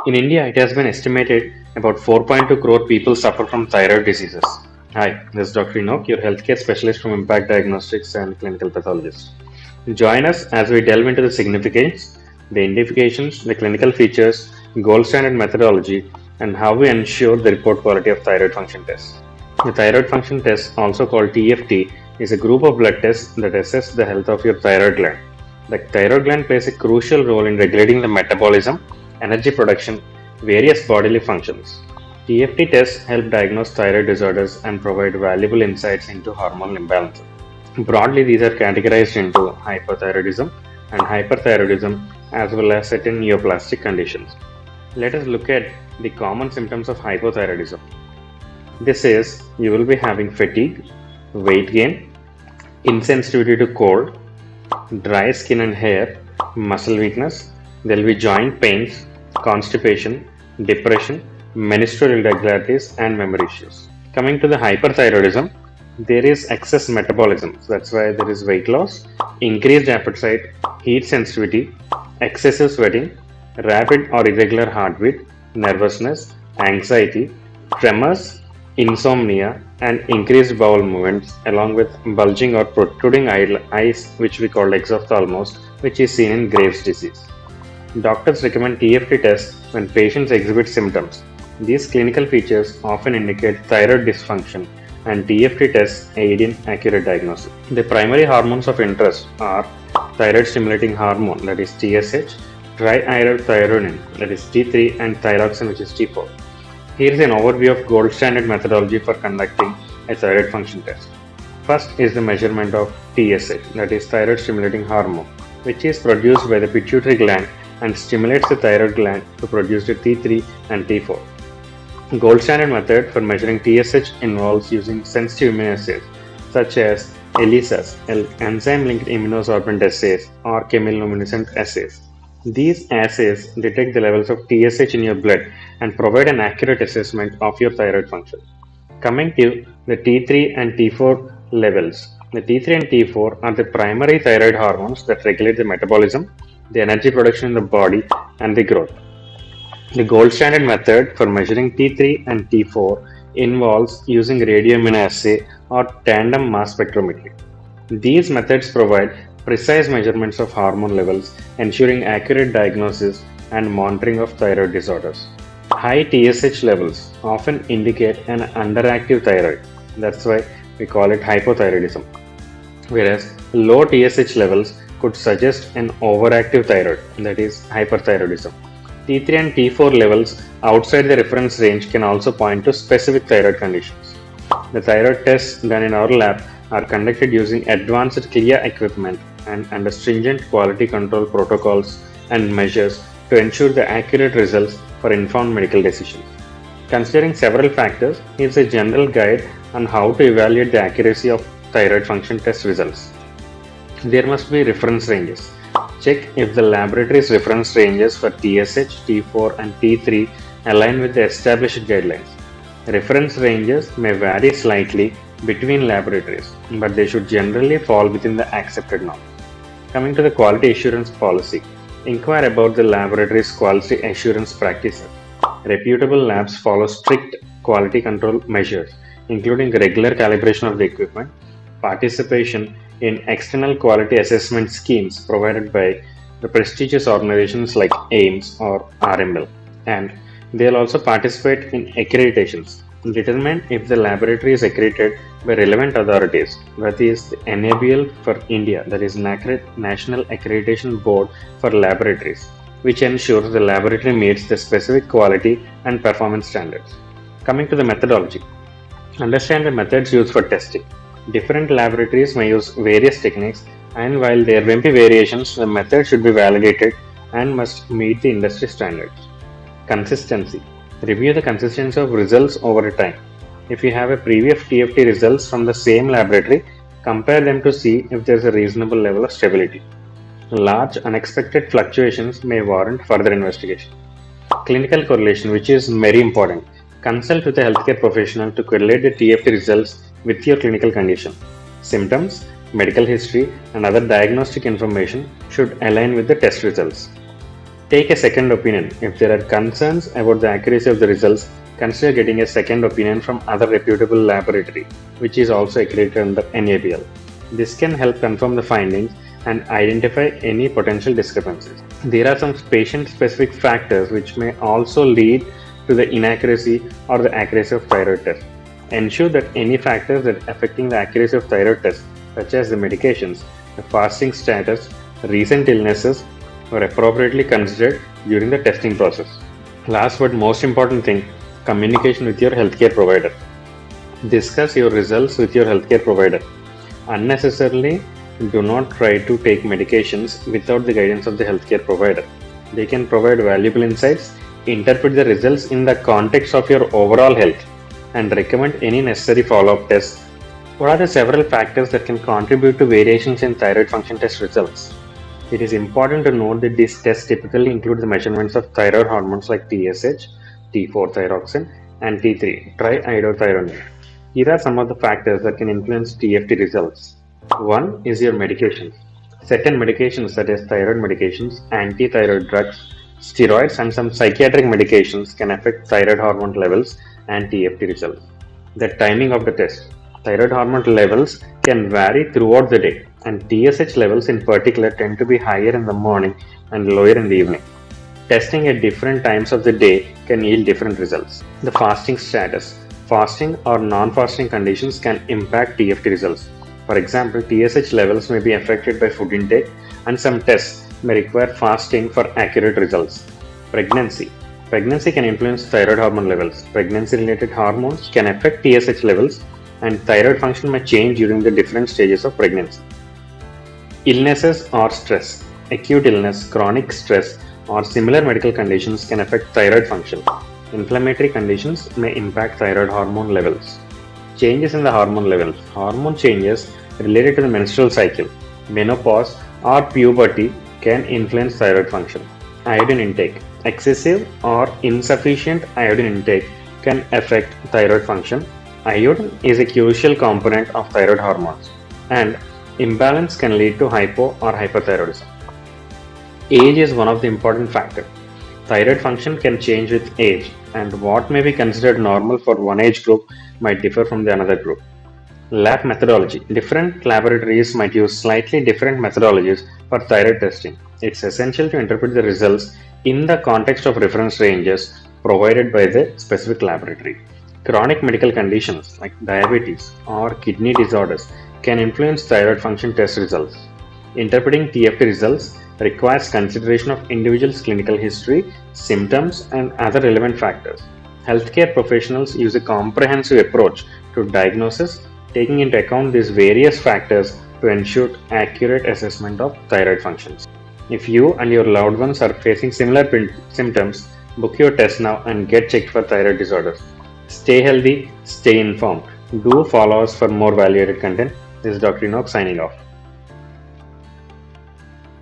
In India, it has been estimated about 4.2 crore people suffer from thyroid diseases. Hi, this is Dr. Enoch, your healthcare specialist from Impact Diagnostics and clinical pathologist. Join us as we delve into the significance, the indications, the clinical features, gold standard methodology, and how we ensure the report quality of thyroid function tests. The thyroid function test, also called TFT, is a group of blood tests that assess the health of your thyroid gland. The thyroid gland plays a crucial role in regulating the metabolism, energy production, various bodily functions. TFT tests help diagnose thyroid disorders and provide valuable insights into hormonal imbalances. Broadly, these are categorized into hypothyroidism and hyperthyroidism as well as certain neoplastic conditions. Let us look at the common symptoms of hypothyroidism. This is you will be having fatigue, weight gain, insensitivity to cold, dry skin and hair, muscle weakness. There will be joint pains, constipation, depression, menstrual irregularities, and memory issues. Coming to the hyperthyroidism, there is excess metabolism. So that's why there is weight loss, increased appetite, heat sensitivity, excessive sweating, rapid or irregular heartbeat, nervousness, anxiety, tremors, insomnia, and increased bowel movements, along with bulging or protruding eyes, which we call exophthalmos, which is seen in Graves' disease. Doctors recommend TFT tests when patients exhibit symptoms. These clinical features often indicate thyroid dysfunction, and TFT tests aid in accurate diagnosis. The primary hormones of interest are thyroid stimulating hormone, that is TSH, triiodothyronine, that is T3, and thyroxine, which is T4. Here is an overview of gold standard methodology for conducting a thyroid function test. First is the measurement of TSH, that is thyroid stimulating hormone, which is produced by the pituitary gland and stimulates the thyroid gland to produce the T3 and T4. Gold standard method for measuring TSH involves using sensitive immunoassays such as ELISAs, enzyme-linked immunosorbent assays, or chemiluminescent assays. These assays detect the levels of TSH in your blood and provide an accurate assessment of your thyroid function. Coming to the T3 and T4 levels. The T3 and T4 are the primary thyroid hormones that regulate the metabolism, the energy production in the body, and the growth. The gold standard method for measuring T3 and T4 involves using radioimmunoassay or tandem mass spectrometry. These methods provide precise measurements of hormone levels, ensuring accurate diagnosis and monitoring of thyroid disorders. High TSH levels often indicate an underactive thyroid. That's why we call it hypothyroidism. Whereas low TSH levels could suggest an overactive thyroid, that is hyperthyroidism. T3 and T4 levels outside the reference range can also point to specific thyroid conditions. The thyroid tests done in our lab are conducted using advanced CLIA equipment and under stringent quality control protocols and measures to ensure the accurate results for informed medical decisions. Considering several factors, here's a general guide on how to evaluate the accuracy of thyroid function test results. There must be reference ranges. Check if the laboratory's reference ranges for TSH, T4, and T3 align with the established guidelines. Reference ranges may vary slightly between laboratories, but they should generally fall within the accepted norms. Coming to the quality assurance policy, inquire about the laboratory's quality assurance practices. Reputable labs follow strict quality control measures, including regular calibration of the equipment, participation in external quality assessment schemes provided by the prestigious organizations like AIMS or RML, and they'll also participate in accreditations. Determine if the laboratory is accredited by relevant authorities, that is the NABL for India, that is National Accreditation Board for Laboratories, which ensures the laboratory meets the specific quality and performance standards. Coming to the methodology, understand the methods used for testing. Different laboratories may use various techniques, and while there may be variations, the method should be validated and must meet the industry standards. Consistency. Review the consistency of results over time. If you have a previous TFT results from the same laboratory, compare them to see if there is a reasonable level of stability. Large unexpected fluctuations may warrant further investigation. Clinical correlation, which is very important. Consult with a healthcare professional to correlate the TFT results with your clinical condition. Symptoms, medical history, and other diagnostic information should align with the test results. Take a second opinion. If there are concerns about the accuracy of the results, consider getting a second opinion from other reputable laboratory, which is also accredited under NABL. This can help confirm the findings and identify any potential discrepancies. There are some patient-specific factors which may also lead to the inaccuracy or the accuracy of thyroid test. Ensure that any factors that affecting the accuracy of thyroid test, such as the medications, the fasting status, recent illnesses, were appropriately considered during the testing process. Last but most important thing, communication with your healthcare provider. Discuss your results with your healthcare provider. Unnecessarily, do not try to take medications without the guidance of the healthcare provider. They can provide valuable insights, interpret the results in the context of your overall health, and recommend any necessary follow-up tests. What are the several factors that can contribute to variations in thyroid function test results? It is important to note that these tests typically include the measurements of thyroid hormones like TSH, T4-thyroxine, and T3, triiodothyronine. Here are some of the factors that can influence TFT results. One is your medications. Certain medications such as thyroid medications, anti-thyroid drugs, steroids, and some psychiatric medications can affect thyroid hormone levels and TFT results. The timing of the test. Thyroid hormone levels can vary throughout the day, and TSH levels in particular tend to be higher in the morning and lower in the evening. Testing at different times of the day can yield different results. The fasting status. Fasting or non-fasting conditions can impact TFT results. For example, TSH levels may be affected by food intake, and some tests may require fasting for accurate results. Pregnancy. Pregnancy can influence thyroid hormone levels. Pregnancy-related hormones can affect TSH levels, and thyroid function may change during the different stages of pregnancy. Illnesses or stress. Acute illness, chronic stress, or similar medical conditions can affect thyroid function. Inflammatory conditions may impact thyroid hormone levels. Changes in the hormone levels. Hormone changes related to the menstrual cycle, menopause, or puberty can influence thyroid function. Iodine intake. Excessive or insufficient iodine intake can affect thyroid function. Iodine is a crucial component of thyroid hormones, and imbalance can lead to hypo or hyperthyroidism. Age is one of the important factors. Thyroid function can change with age, and what may be considered normal for one age group might differ from the another group. Lab methodology. Different laboratories might use slightly different methodologies for thyroid testing. It's essential to interpret the results in the context of reference ranges provided by the specific laboratory. Chronic medical conditions like diabetes or kidney disorders can influence thyroid function test results. Interpreting TFT results requires consideration of individuals' clinical history, symptoms, and other relevant factors. Healthcare professionals use a comprehensive approach to diagnosis, taking into account these various factors to ensure accurate assessment of thyroid functions. If you and your loved ones are facing similar symptoms, book your test now and get checked for thyroid disorders. Stay healthy, stay informed. Do follow us for more value-added content. This is Dr. Enoch signing off.